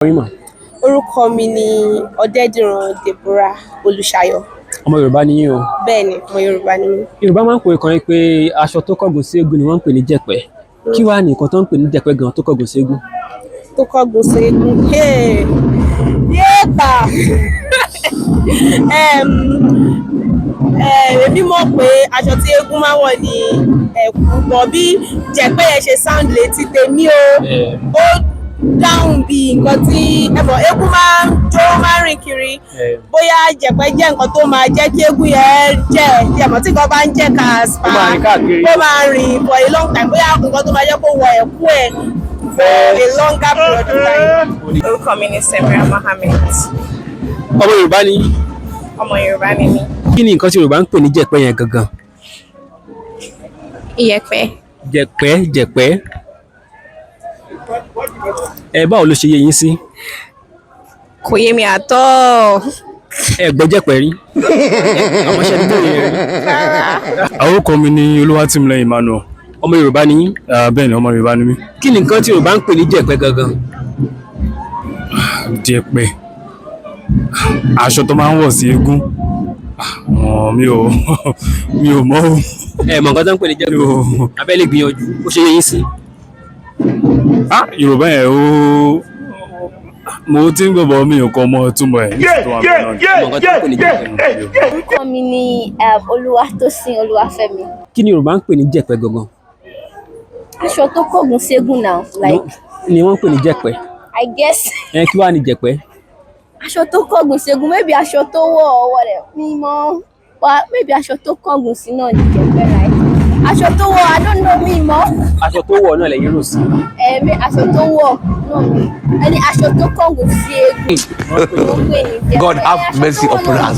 Orúkọ mi ni Ọdẹ́dìran Deborah Olùṣayọ̀. Ọmọ Yorùbá ni yín o. Bẹ́ẹ̀ni, ọmọ Yorùbá ni mí. Yorùbá máa ń pòwe kan pé aṣọ tó kọ́gun sí eégún ni wọ́n ń pè ní jẹ̀pẹ́. Kí wàá ní nǹkan tó ń pè ní jẹ̀pẹ́ gan tó kọ́gun sí eégún? Tó kọ́gun sí eégún. Yéèpà! Èmi mọ̀ pé aṣọ tí eégún máa ń wọ̀ ni ẹ̀kú, bọ̀ bí jẹ̀pẹ́ yẹn ṣe sound létí tèmi o. Ó dáhùn bí nǹkan tí eégún máa ń jó, máa ń rìn kiri. Bóyá jẹ̀pẹ́ jẹ́ nǹkan tó máa jẹ́ kí eégún yẹn jẹ́ ìyàmọ̀ tí nǹkan bá ń jẹ́ kàáspa, ó máa rìn for a long time. Bóyá nǹkan tó máa jẹ́ kó wọ ẹ̀kú ẹ̀ for a longer period of time. Orúkọ mi ni Semira Mohammed. Ọmọ Yorùbá ni yín? Ọmọ Yorùbá ni mí. Kí ni nǹkan tí Yorùbá ń pè ní jẹ̀pẹ́ yẹn gangan? Iyẹ̀pẹ̀. Jẹ̀pẹ́. Báwo ló ṣe yé yín sí? Kò yé mi àtọ́. Gbọ́ jẹ̀pẹ́ rí? Àwọn ṣe nígbà yẹn rí. Orúkọ mi ni Olúwatímilẹ́yìn Emmanuel. Ọmọ Yorùbá ni yín? Bẹ́ẹ̀ ni, ọmọ Yorùbá ni mí. Kí ni nǹkan tí Yorùbá ń pè ní jẹ̀pẹ́ gangan? Jẹ̀pẹ́, aṣọ tó máa ń wọ̀ sí eégún. Mi ò mọ̀ o. Mọ̀ nǹkan tó ń pè ní jẹ̀pẹ́? Abẹ́ lè gbìyànjú, ó ṣe yé yín sí? Yorùbá yẹn mo ti ń gbọ́ mi ò kọ́ ọmọ túmọ̀ ẹ̀. Orúkọ mi ni Olúwatósìn Olúwafẹ́mi. Kí ni Yorùbá ń pè ní jẹ̀pẹ́ gangan? Aṣọ tó kọ́gun ségun now, like. Ni wọ́n ń pè ní jẹ̀pẹ́. I guess. Kí wàá ní jẹ̀pẹ́? Aṣọ tó kọ́gun ségun, maybe aṣọ tó wọ̀ ọwọ́ rẹ̀ mímọ́. Maybe aṣọ tó kọ́gun sí náà ní jẹ̀pẹ́, right? Aṣọ tó wọ̀, I don't know mímọ́. Aṣọ tó wọ̀ náà lẹ́yìn rò sí. Aṣọ tó wọ̀ náà ni. Ẹni aṣọ tó kọ́gun sí eégún. God have mercy upon us.